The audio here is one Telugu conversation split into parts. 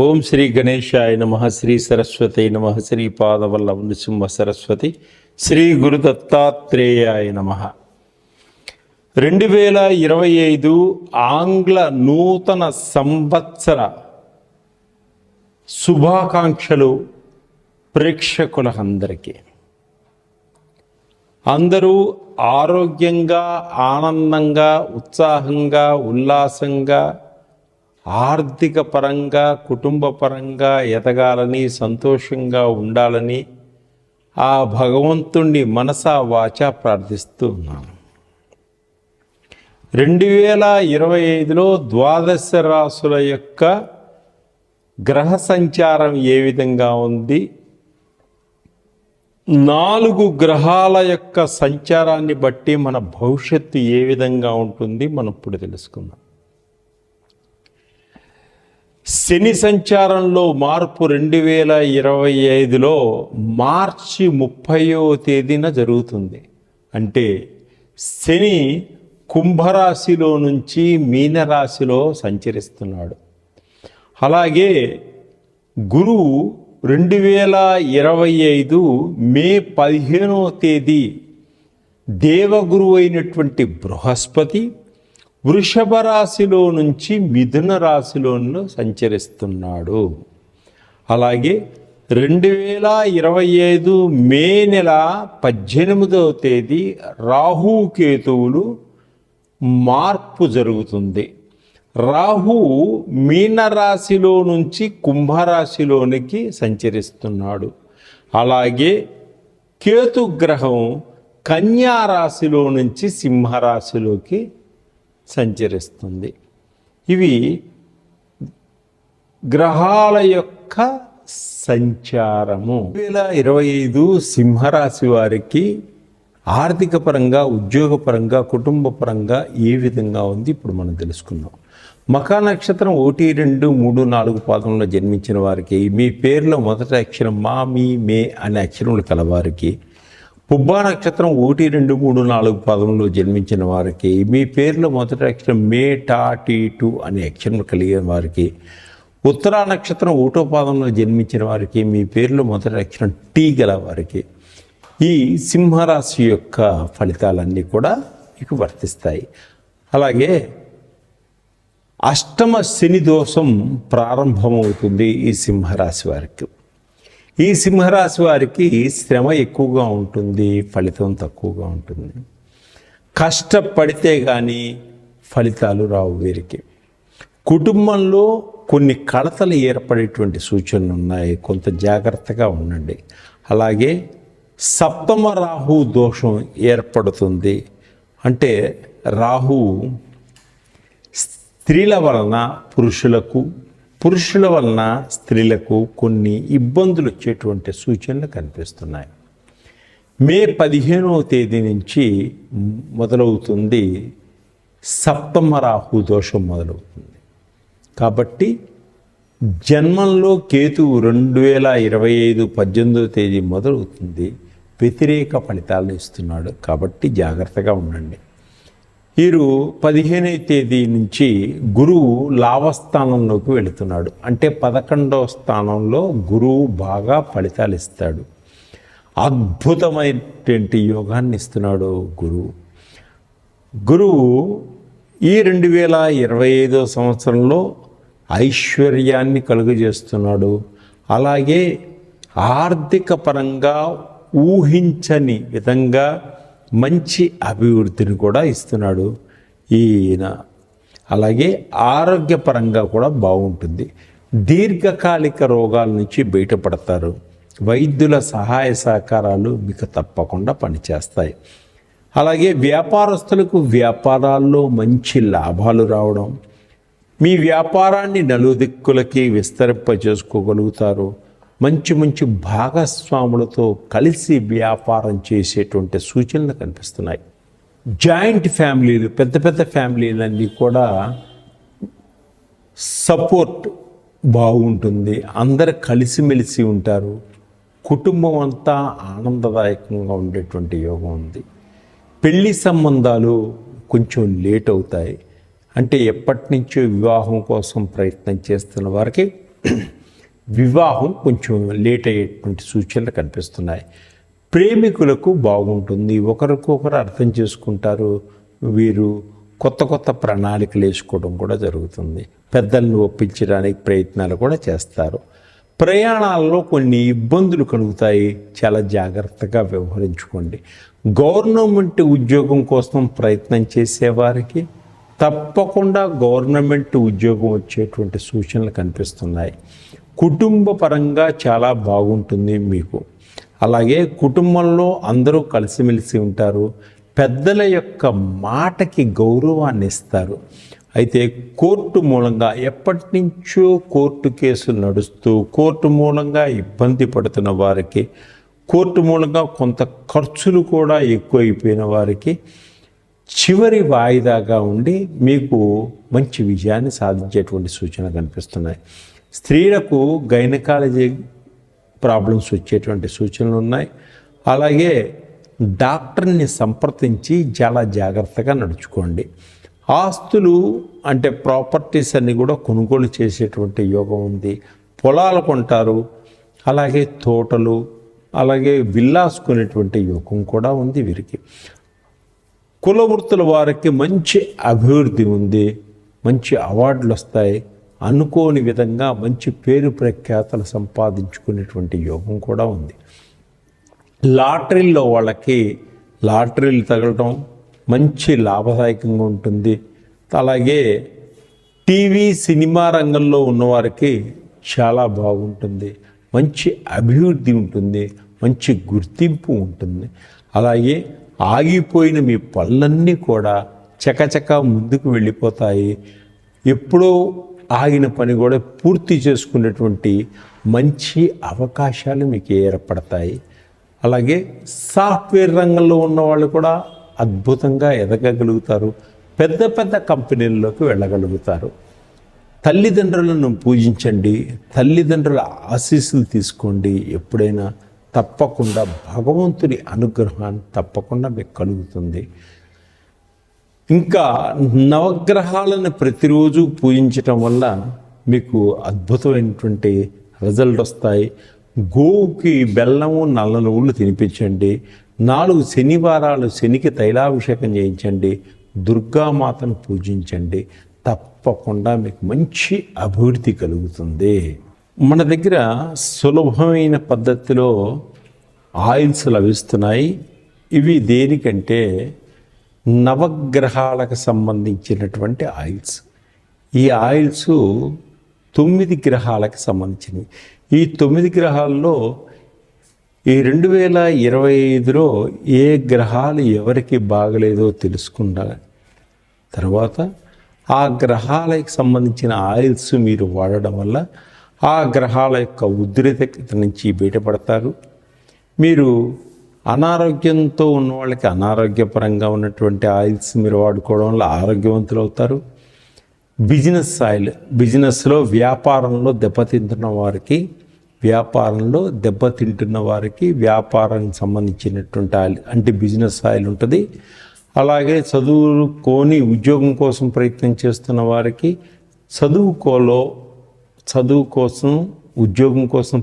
ఓం శ్రీ గణేశాయ నమః, శ్రీ సరస్వతి నమః, శ్రీ పాదవల్లభ నృసింహ సరస్వతి, శ్రీ గురు దత్తాత్రేయాయ నమః. 2025 ఆంగ్ల నూతన సంవత్సర శుభాకాంక్షలు ప్రేక్షకులందరికీ. అందరూ ఆరోగ్యంగా, ఆనందంగా, ఉత్సాహంగా, ఉల్లాసంగా, ఆర్థిక పరంగా, కుటుంబ పరంగా ఎదగాలని, సంతోషంగా ఉండాలని ఆ భగవంతుణ్ణి మనసా వాచా ప్రార్థిస్తూ ఉన్నాను. 2025లో ద్వాదశ రాశుల యొక్క గ్రహ సంచారం ఏ విధంగా ఉంది, 4 గ్రహాల యొక్క సంచారాన్ని బట్టి మన భవిష్యత్తు ఏ విధంగా ఉంటుంది మనం ఇప్పుడు తెలుసుకుందాం. శని సంచారంలో మార్పు 2025లో మార్చి 30వ తేదీన జరుగుతుంది. అంటే శని కుంభరాశిలో నుంచి మీనరాశిలో సంచరిస్తున్నాడు. అలాగే గురువు 2025 మే 15వ తేదీ దేవగురువు అయినటువంటి బృహస్పతి వృషభ రాశిలో నుంచి మిథున రాశిలో సంచరిస్తున్నాడు. అలాగే 2025 మే నెల 18వ తేదీ రాహుకేతువులు మార్పు జరుగుతుంది. రాహు మీనరాశిలో నుంచి కుంభరాశిలోనికి సంచరిస్తున్నాడు. అలాగే కేతుగ్రహం కన్యా రాశిలో నుంచి సింహరాశిలోకి సంచరిస్తుంది. ఇవి గ్రహాల యొక్క సంచారము. 2025 సింహరాశి వారికి ఆర్థిక పరంగా, ఉద్యోగపరంగా, కుటుంబ పరంగా ఏ విధంగా ఉంది ఇప్పుడు మనం తెలుసుకుందాం. మఖా నక్షత్రం 1, 2, 3, 4 పాదంలో జన్మించిన వారికి, మీ పేరులో మొదటి అక్షరం మా, మీ, మే అనే అక్షరములు కలవారికి, పుబ్బా నక్షత్రం 1, 2, 3, 4 పాదంలో జన్మించిన వారికి, మీ పేరులో మొదటి అక్షరం మే, టా, టీ, టు అనే అక్షరములు కలిగిన వారికి, ఉత్తరా నక్షత్రం 1వ పాదంలో జన్మించిన వారికి, మీ పేరులో మొదటి అక్షరం టీ గల వారికి ఈ సింహరాశి యొక్క ఫలితాలన్నీ కూడా మీకు వర్తిస్తాయి. అలాగే అష్టమ శని దోషం ప్రారంభమవుతుంది ఈ సింహరాశి వారికి. ఈ సింహరాశి వారికి శ్రమ ఎక్కువగా ఉంటుంది, ఫలితం తక్కువగా ఉంటుంది. కష్టపడితే కానీ ఫలితాలు రావు వీరికి. కుటుంబంలో కొన్ని కలతలు ఏర్పడేటువంటి సూచనలు ఉన్నాయి, కొంత జాగ్రత్తగా ఉండండి. అలాగే సప్తమ రాహు దోషం ఏర్పడుతుంది. అంటే రాహు స్త్రీల వలన పురుషులకు, పురుషుల వలన స్త్రీలకు కొన్ని ఇబ్బందులు వచ్చేటువంటి సూచనలు కనిపిస్తున్నాయి. మే 15వ తేదీ నుంచి మొదలవుతుంది సప్తమ రాహు దోషం మొదలవుతుంది. కాబట్టి జన్మంలో కేతువు 2025 18వ తేదీ మొదలవుతుంది, వ్యతిరేక ఫలితాలను ఇస్తున్నాడు. కాబట్టి జాగ్రత్తగా ఉండండి. వీరు 15వ తేదీ నుంచి గురువు లాభస్థానంలోకి వెళుతున్నాడు. అంటే 11వ స్థానంలో గురువు బాగా ఫలితాలు ఇస్తాడు. అద్భుతమైనటువంటి యోగాన్ని ఇస్తున్నాడు గురువు. ఈ 2025వ సంవత్సరంలో ఐశ్వర్యాన్ని కలుగజేస్తున్నాడు. అలాగే ఆర్థిక పరంగా ఊహించని విధంగా మంచి అభివృద్ధిని కూడా ఇస్తున్నాడు ఈయన. అలాగే ఆరోగ్యపరంగా కూడా బాగుంటుంది. దీర్ఘకాలిక రోగాల నుంచి బయటపడతారు. వైద్యుల సహాయ సహకారాలు మీకు తప్పకుండా పనిచేస్తాయి. అలాగే వ్యాపారస్తులకు వ్యాపారాల్లో మంచి లాభాలు రావడం, మీ వ్యాపారాన్ని నలుదిక్కులకి విస్తరింపజేసుకోగలుగుతారు. మంచి మంచి భాగస్వాములతో కలిసి వ్యాపారం చేసేటువంటి సూచనలు కనిపిస్తున్నాయి. జాయింట్ ఫ్యామిలీలు, పెద్ద పెద్ద ఫ్యామిలీలన్నీ కూడా సపోర్ట్ బాగుంటుంది. అందరు కలిసిమెలిసి ఉంటారు. కుటుంబం అంతా ఆనందదాయకంగా ఉండేటువంటి యోగం ఉంది. పెళ్లి సంబంధాలు కొంచెం లేట్ అవుతాయి. అంటే ఎప్పటి నుంచో వివాహం కోసం ప్రయత్నం చేస్తున్న వారికి వివాహం కొంచెం లేట్ అయ్యేటువంటి సూచనలు కనిపిస్తున్నాయి. ప్రేమికులకు బాగుంటుంది, ఒకరికొకరు అర్థం చేసుకుంటారు, వీరు కొత్త కొత్త ప్రణాళికలు వేసుకోవడం కూడా జరుగుతుంది. పెద్దలను ఒప్పించడానికి ప్రయత్నాలు కూడా చేస్తారు. ప్రయాణాల్లో కొన్ని ఇబ్బందులు కలుగుతాయి, చాలా జాగ్రత్తగా వ్యవహరించుకోండి. గవర్నమెంట్ ఉద్యోగం కోసం ప్రయత్నం చేసేవారికి తప్పకుండా గవర్నమెంట్ ఉద్యోగం వచ్చేటువంటి సూచనలు కనిపిస్తున్నాయి. కుటుంబ పరంగా చాలా బాగుంటుంది మీకు. అలాగే కుటుంబంలో అందరూ కలిసిమెలిసి ఉంటారు. పెద్దల యొక్క మాటకి గౌరవాన్ని ఇస్తారు. అయితే కోర్టు మూలంగా ఎప్పటి నుంచో కోర్టు కేసులు నడుస్తూ కోర్టు మూలంగా ఇబ్బంది పడుతున్న వారికి, కోర్టు మూలంగా కొంత ఖర్చులు కూడా ఎక్కువైపోయిన వారికి చివరి వాయిదాగా ఉండి మీకు మంచి విజయాన్ని సాధించేటువంటి సూచనలు కనిపిస్తున్నాయి. స్త్రీలకు గైనకాలజీ ప్రాబ్లమ్స్ వచ్చేటువంటి సూచనలు ఉన్నాయి. అలాగే డాక్టర్ని సంప్రదించి చాలా జాగ్రత్తగా నడుచుకోండి. ఆస్తులు అంటే ప్రాపర్టీస్ అన్నీ కూడా కొనుగోలు చేసేటువంటి యోగం ఉంది. పొలాలు కొంటారు, అలాగే తోటలు, అలాగే విల్లాస్ కొనేటువంటి యోగం కూడా ఉంది వీరికి. కుల వృత్తుల వారికి మంచి అభివృద్ధి ఉంది, మంచి అవార్డులు వస్తాయి, అనుకోని విధంగా మంచి పేరు ప్రఖ్యాతలు సంపాదించుకునేటువంటి యోగం కూడా ఉంది. లాటరీల్లో వాళ్ళకి లాటరీలు తగలటం మంచి లాభదాయకంగా ఉంటుంది. అలాగే టీవీ సినిమా రంగంలో ఉన్నవారికి చాలా బాగుంటుంది, మంచి అభివృద్ధి ఉంటుంది, మంచి గుర్తింపు ఉంటుంది. అలాగే ఆగిపోయిన మీ పనులన్నీ కూడా చకచకా ముందుకు వెళ్ళిపోతాయి. ఎప్పుడో ఆగిన పని కూడా పూర్తి చేసుకునేటువంటి మంచి అవకాశాలు మీకు ఏర్పడతాయి. అలాగే సాఫ్ట్వేర్ రంగంలో ఉన్న వాళ్ళు కూడా అద్భుతంగా ఎదగగలుగుతారు, పెద్ద పెద్ద కంపెనీల్లోకి వెళ్ళగలుగుతారు. తల్లిదండ్రులను పూజించండి, తల్లిదండ్రుల ఆశీస్సులు తీసుకోండి. ఎప్పుడైనా తప్పకుండా భగవంతుని అనుగ్రహాన్ని తప్పకుండా మీకు కలుగుతుంది. ఇంకా నవగ్రహాలను ప్రతిరోజు పూజించటం వల్ల మీకు అద్భుతమైనటువంటి రిజల్ట్ వస్తాయి. గోవుకి బెల్లము నల్ల నువ్వులు తినిపించండి. 4 శనివారాలు శనికి తైలాభిషేకం చేయించండి. దుర్గామాతను పూజించండి. తప్పకుండా మీకు మంచి అభివృద్ధి కలుగుతుంది. మన దగ్గర సులభమైన పద్ధతిలో ఆయిల్స్ లభిస్తున్నాయి. ఇవి దేనికంటే నవగ్రహాలకు సంబంధించినటువంటి ఆయిల్స్. ఈ ఆయిల్స్ 9 గ్రహాలకు సంబంధించినవి. ఈ 9 గ్రహాల్లో ఈ 2025లో ఏ గ్రహాలు ఎవరికి బాగలేదో తెలుసుకున్న తర్వాత ఆ గ్రహాలకు సంబంధించిన ఆయిల్స్ మీరు వాడడం వల్ల ఆ గ్రహాల యొక్క ఉద్రిక్తత నుంచి బయటపడతారు. మీరు అనారోగ్యంతో ఉన్న వాళ్ళకి అనారోగ్యపరంగా ఉన్నటువంటి ఆయిల్స్ మీరు వాడుకోవడం వల్ల ఆరోగ్యవంతులు అవుతారు. బిజినెస్ ఆయిల్, బిజినెస్లో వ్యాపారంలో దెబ్బతింటున్న వారికి వ్యాపారానికి సంబంధించినటువంటి ఆయిల్ అంటే బిజినెస్ ఆయిల్ ఉంటుంది. అలాగే చదువుకొని ఉద్యోగం కోసం ప్రయత్నం చేస్తున్న వారికి చదువు కోసం ఉద్యోగం కోసం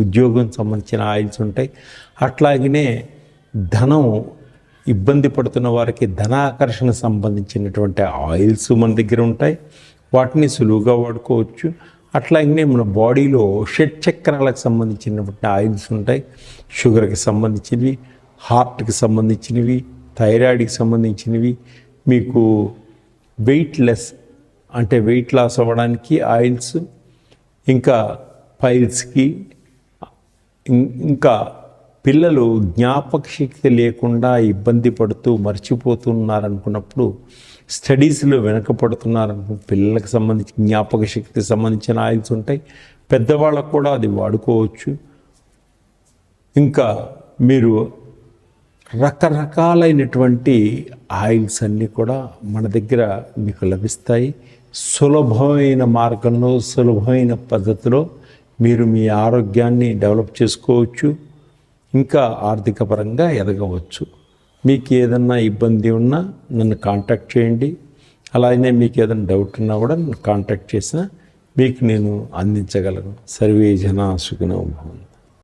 ఉద్యోగం సంబంధించిన ఆయిల్స్ ఉంటాయి. అట్లాగనే ధనం ఇబ్బంది పడుతున్న వారికి ధనాకర్షణ సంబంధించినటువంటి ఆయిల్స్ మన దగ్గర ఉంటాయి. వాటిని సులువుగా వాడుకోవచ్చు. అట్లాగనే మన బాడీలో షట్చక్రాలకు సంబంధించినటువంటి ఆయిల్స్ ఉంటాయి. షుగర్కి సంబంధించినవి, హార్ట్కి సంబంధించినవి, థైరాయిడ్కి సంబంధించినవి, మీకు వెయిట్ లాస్ అవ్వడానికి ఆయిల్స్, ఇంకా పైల్స్కి, ఇంకా పిల్లలు జ్ఞాపక శక్తి లేకుండా ఇబ్బంది పడుతూ మర్చిపోతున్నారనుకున్నప్పుడు, స్టడీస్లో వెనకపడుతున్నారనుకున్న పిల్లలకు సంబంధించి జ్ఞాపక శక్తికి సంబంధించిన ఆయిల్స్ ఉంటాయి. పెద్దవాళ్ళకు కూడా అది వాడుకోవచ్చు. ఇంకా మీరు రకరకాలైనటువంటి ఆయిల్స్ అన్నీ కూడా మన దగ్గర మీకు లభిస్తాయి. సులభమైన మార్గంలో, సులభమైన పద్ధతిలో మీరు మీ ఆరోగ్యాన్ని డెవలప్ చేసుకోవచ్చు. ఇంకా ఆర్థిక పరంగా ఎదగవచ్చు. మీకు ఏదన్నా ఇబ్బంది ఉన్నా నన్ను కాంటాక్ట్ చేయండి. అలాగే మీకు ఏదైనా డౌట్ ఉన్నా కూడా నన్ను కాంటాక్ట్ చేసినా మీకు నేను అందించగలను. సర్వే జనా సుఖినో భవంతు.